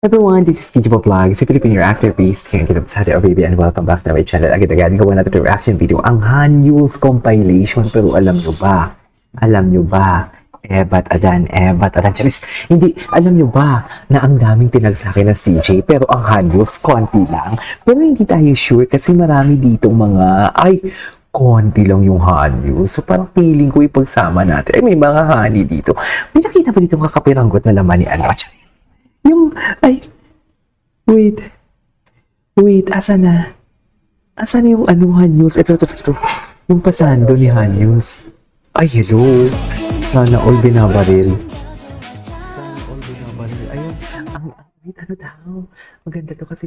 Everyone, this is Kijibo Vlog, si Philippine your actor based here in Kingdom of Saudi Arabia, and welcome back to my channel. Agad-agad, gawa natin yung reaction video, ang Han Yu's compilation. Pero alam nyo ba, Ebat Adan, Charis, hindi, alam nyo ba na ang daming tinag sa akin ng CJ, pero ang Han Yu's konti lang. Pero hindi tayo sure kasi marami ditong mga, konti lang yung honey. So parang feeling ko ipagsama natin. May mga honey dito. May nakita ba dito mga kapiranggot na laman ni ano? Yung, wait, asa na? Asa na yung ano, Hanyus? Ito. Yung pasando ni Hanyus. Hello. Sana all binabaril. Ayun, wait, ano daw? Maganda to kasi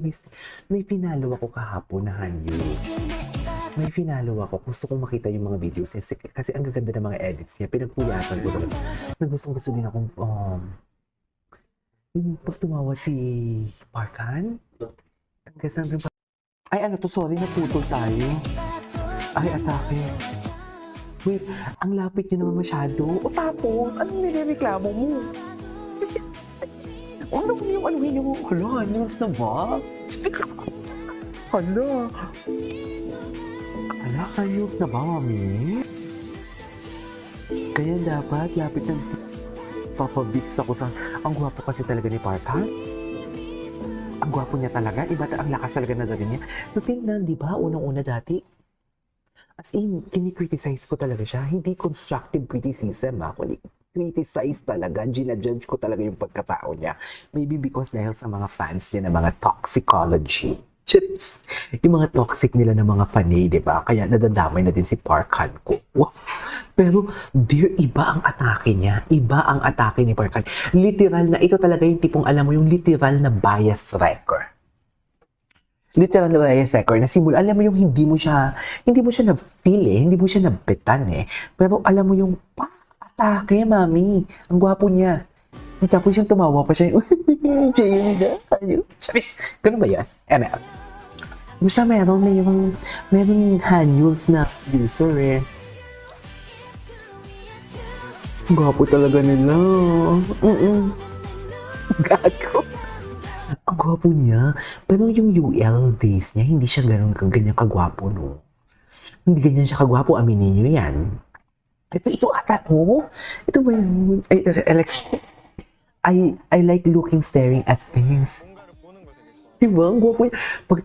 may pinalo ako kahapon na Hanyus. May finalo ako. Gusto kong makita yung mga videos niya. Kasi ang gaganda ng mga edits niya. Pinagpuyatan ko doon. Gusto din akong, yung pag tumawa si Parkan, ang gasang rin pa. Sorry, naputol tayo. Atake. Wait, ang lapit niyo naman masyado. Tapos, anong nirereklamo mo? Ano yung anuhin yung, news na ba? News na ba, mami? Kaya dapat, lapit ng papabits ako sa... Ang gwapo kasi talaga ni Parkan. Ang gwapo niya talaga. Iba ang lakas talaga na gawin niya. So, tingnan, di ba? Unang-una dati. As in, kini-criticize ko talaga siya. Hindi constructive criticism, Kundi criticize talaga. Ginajudge ko talaga yung pagkatao niya. Maybe because dahil sa mga fans niya na mga toxicology. Yung mga toxic nila ng mga panay, di ba? Kaya nadadamay na din si Parkan ko. Wow. Pero, dear, iba ang atake niya. Iba ang atake ni Parkan. Literal na, ito talaga yung tipong, alam mo, yung literal na bias wrecker. Literal na bias wrecker na simula, alam mo yung hindi mo siya na-feel hindi mo siya nabitan Pero alam mo yung, atake, mami. Ang gwapo niya. Tapos yung tumawa pa siya, Charis, ganun ba yan? Basta meron Hanyus na user Ang gwapo talaga nila. Gago. Ang gwapo niya. Pero yung UL days niya, hindi siya ganyan kagwapo, no? Hindi ganyan siya kagwapo, aminin niyo yan. Ito ata to. Ito ba yun? Alex, I like looking, staring at things. Diba? Ang gwapo niya. Pag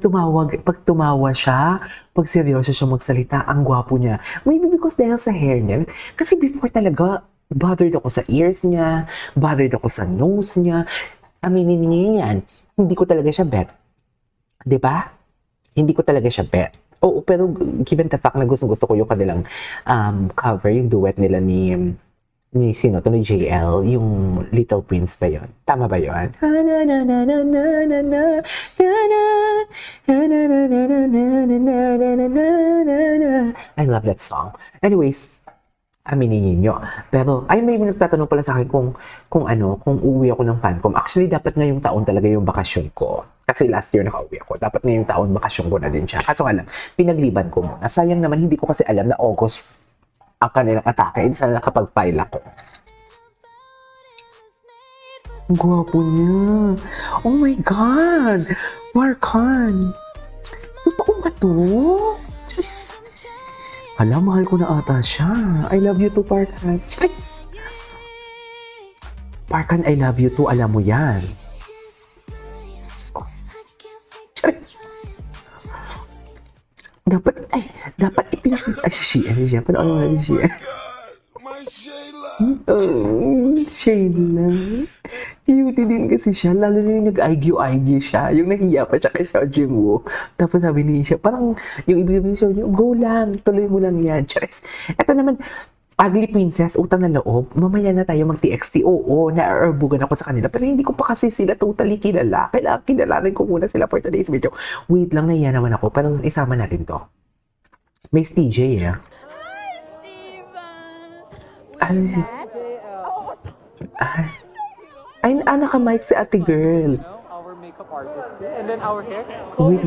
tumawa siya, pag seryoso siya magsalita, ang gwapo niya. Maybe because dahil sa hair niya. Kasi before talaga, bothered ako sa ears niya, bothered ako sa nose niya. Aminin niyo yan. Hindi ko talaga siya bet. Diba? Hindi ko talaga siya bet. Oo, pero given the fact na gusto ko yung kanilang cover, yung duet nila ni sino to, ni JL, yung Little Prince ba yun? Tama ba yun? I love that song. Anyways, aminin niyo. Pero, may nagtatanong pala sa akin kung uuwi ako ng Fancom. Actually, dapat ngayong taon talaga yung bakasyon ko. Kasi last year nakauwi ako. Dapat ngayong taon bakasyon ko na din siya. Kaso nga lang, pinagliban ko muna. Sayang naman, hindi ko kasi alam na August ang kanilang atake. Hindi sana nakapag-file ako. Ang gwapo niya. Oh my God! Parkan! Totoo ba to? Diyos! Hala, mahal ko na ata siya. I love you too, Parkan. Diyos! Parkan, I love you too. Alam mo yan. So, Diyos! Dapat ipinakita siya. Paano natin siya? Shayla. Cute din kasi siya. Lalo na yung nag-argue siya. Yung nahiya pa siya kay Xiao Jingwoo. Tapos sabi niya, parang yung ibig sabihin niya, go lang, tuloy mo lang yan. Charis. Ito naman, Ugly Princess, utang na loob. Mamaya na tayo mag-TXT. Oo, na-arbugan ako sa kanila. Pero hindi ko pa kasi sila totally kilala. Kailangan kilalanin ko muna sila for today's video. Wait lang, nahiya naman ako. Pero isama natin to. May TJ Ano si... naka-mic si ate girl. Our makeup artist. And then our hair. Wait.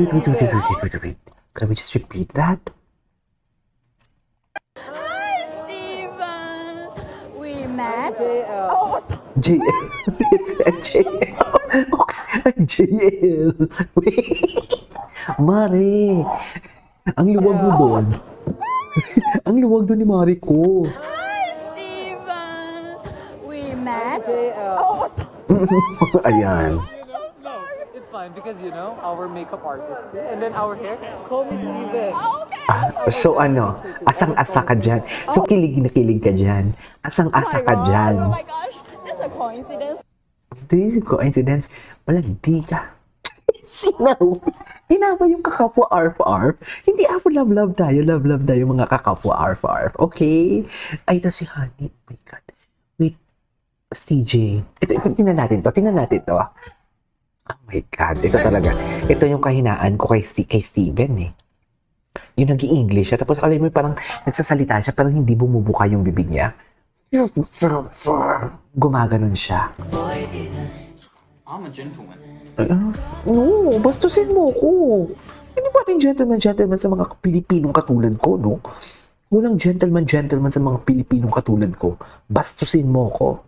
Can we just repeat that? Hi, Steven! We met? JL. Oh, JL. It's JL. Okay. JL. Mare, ang luwag mo doon. Ang luwag doon ni Mare ko. Hi, Steven. We met. JL. Ayan. No, it's fine because our makeup artist here. And then our hair. Call me Steven. So asang-asa ka dyan. So kilig na kilig ka dyan. Asang-asa ka dyan. Oh my gosh, that's a coincidence. This is coincidence. Malandi ka. Sinaw. Tinama yung kakapwa arf-arf. Hindi ako love-love tayo. Love-love tayo mga kakapwa arf-arf. Okay? Ay, ito si Honey. Oh my God. Wait. TJ. Ito, tingnan natin to. Tingnan natin to. Oh my God. Ito talaga. Ito yung kahinaan ko kay Steven eh. Yung nag-i-English siya. Tapos alam mo parang nagsasalita siya pero hindi bumubuka yung bibig niya. Gumaganon siya. I'm a gentleman. No, bastusin mo ko. Hindi ba rin gentleman sa mga Pilipinong katulad ko, no? Walang gentleman sa mga Pilipinong katulad ko. Bastusin mo ko.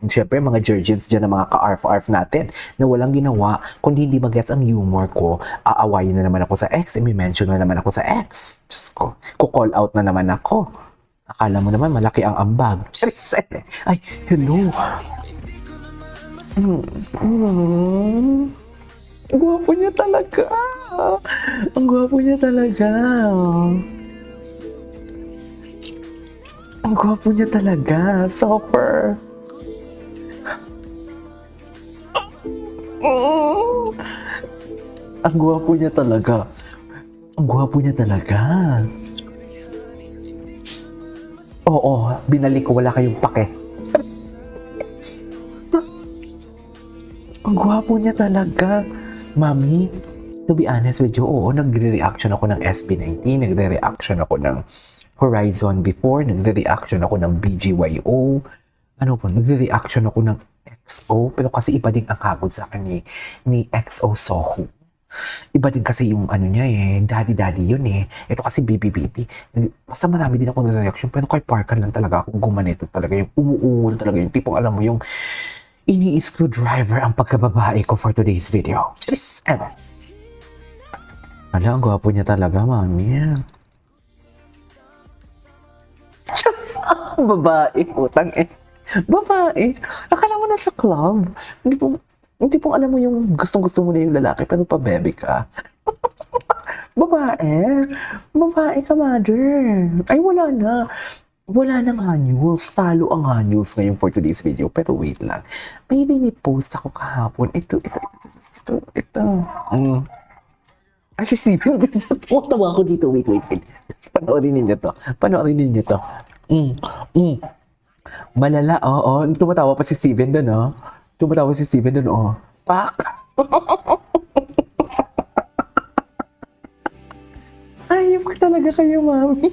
Siyempre, mga Georgians dyan na mga ka-arf-arf natin na walang ginawa, kundi hindi magets ang humor ko, aawayin na naman ako sa ex, may mention na naman ako sa ex. Diyos ko, call out na naman ako. Akala mo naman, malaki ang ambag. Charis, ay, hello. Ang gwapo niya talaga. Ang gwapo niya talaga. Ang gwapo niya talaga. Super. Ang gwapo niya talaga. Ang gwapo niya talaga. Oo, binalik ko. Wala kayong pake. Ang gwapo niya talaga. Mami, to be honest with you, oo, nagre-reaction ako ng SB19, nagre-reaction ako ng Horizon before, nagre-reaction ako ng BGYO, nagre-reaction ako ng XO, pero kasi iba din ang hagod sa akin ni XO Soho. Iba din kasi yung niya daddy yun eh. Ito kasi baby. Basta marami din ako na-reaction, pero kay Parker lang talaga ako gumanito talaga, yung umuungol talaga, yung tipong alam mo yung ini-screwdriver ang pagkababae ko for today's video. Charis, ewan. Ang gwapo niya talaga, mami. Babae, putang eh. Babae. Akala mo nasa club. Hindi pong alam mo yung gustong-gusto mo na yung lalaki, pero pa-bebe ka. Babae. Babae ka, mother. Ay, wala na. Wala nang hanyuls. Talo ang hanyuls ngayon for today's video. Pero wait lang. Maybe may post ako kahapon. Ito. Ay, si Steven. Tawa ako dito. Wait. Panoorin ninyo to. Malala, oo. Tumatawa pa si Steven doon, oh. Pak! Ayop ka talaga kayo, mami.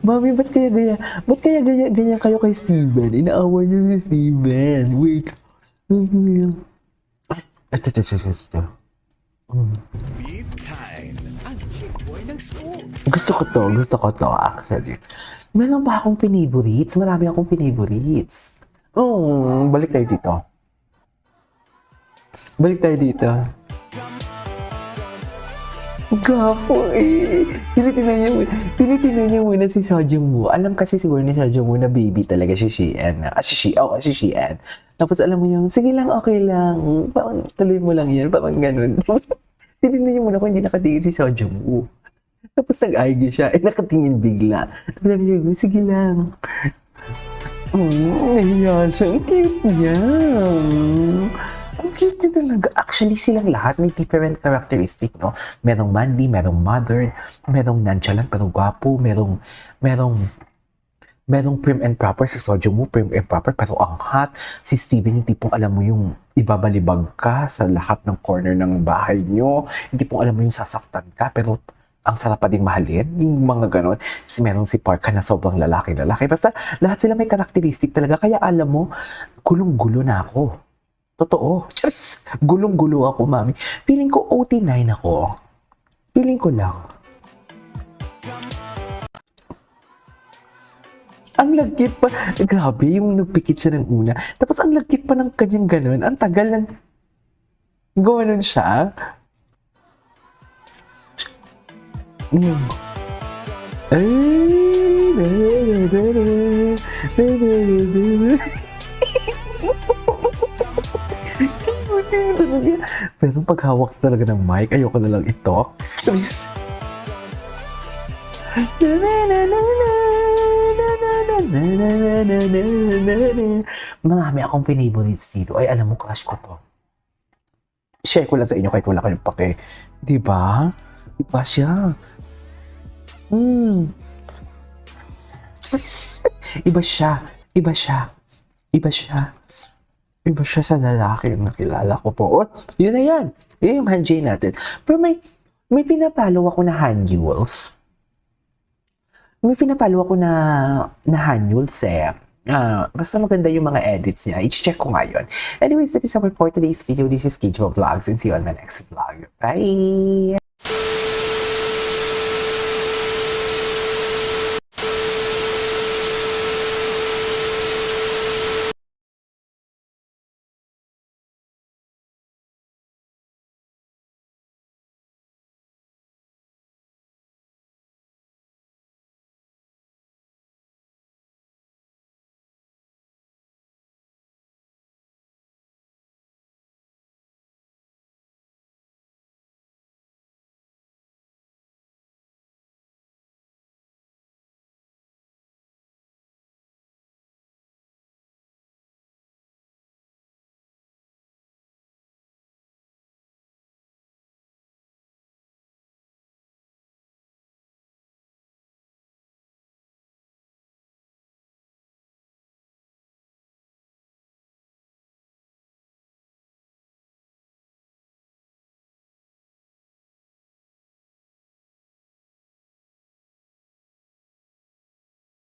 Mami, ba't kaya ganyan kayo kay Steven? Inaaway niyo si Steven. Wait. Ito. Beef time. Ang chick boy ng school. Gusto ko to actually. Meron ba akong favorites? Marami akong favorites. Balik tayo dito. Gapo eh. Tinitingnan niya muna si Sojung Woo. Alam kasi siguro ni Sojung Woo na baby talaga si Sheehan. Si Sheehan. Tapos alam mo yung, sige lang, okay lang. Parang tuloy mo lang yan. Parang ganun. Tapos tinignan niya muna kung hindi nakatingin si Sojung Woo. Tapos nag-argue siya. Nakatingin bigla. Tapos sabi niya, sige lang. Nahiya siya. Ang cute niya. Ang cute niya talaga. Actually, silang lahat may different characteristic, no? Merong manly, merong modern, merong nonchalant, pero gwapo, merong prim and proper. Si Sojung Woo, prim and proper, pero ang hot. Si Steven, yung tipong alam mo yung ibabalibag ka sa lahat ng corner ng bahay nyo. Yung tipong alam mo yung sasaktan ka, pero ang sarap pa ding mahalin, yung mga ganon. Meron si Parker na sobrang lalaki. Basta lahat sila may karakteristik talaga. Kaya alam mo, gulong-gulo na ako. Totoo. Charis, gulong-gulo ako, mami. Feeling ko OT9 ako. Feeling ko lang. Ang lagkit pa. Grabe, yung nagpikit siya ng una. Tapos ang lagkit pa ng kanyang ganun. Ang tagal ng... Gano'n siya. Mm. Ay, pero yung paghawak talaga ng mic, ayoko na lang ito. Please. Marami akong pinibonits dito. Ay, alam mo, crush ko to. Share ko lang sa inyo kahit wala kayong pake. Diba? Iba siya. Jeez. Iba siya. Iba siya. Iba siya. Iba siya sa lalaki yung nakilala ko po. Oh, yun na yan. Yun yung handjay natin. Pero may pinapalo ako na handjules. May pinapalo ako na handjules eh. Basta maganda yung mga edits niya. I-check ko ngayon. Anyways, that is our for today's video. This is Kidjo Vlogs and see you on my next vlog. Bye!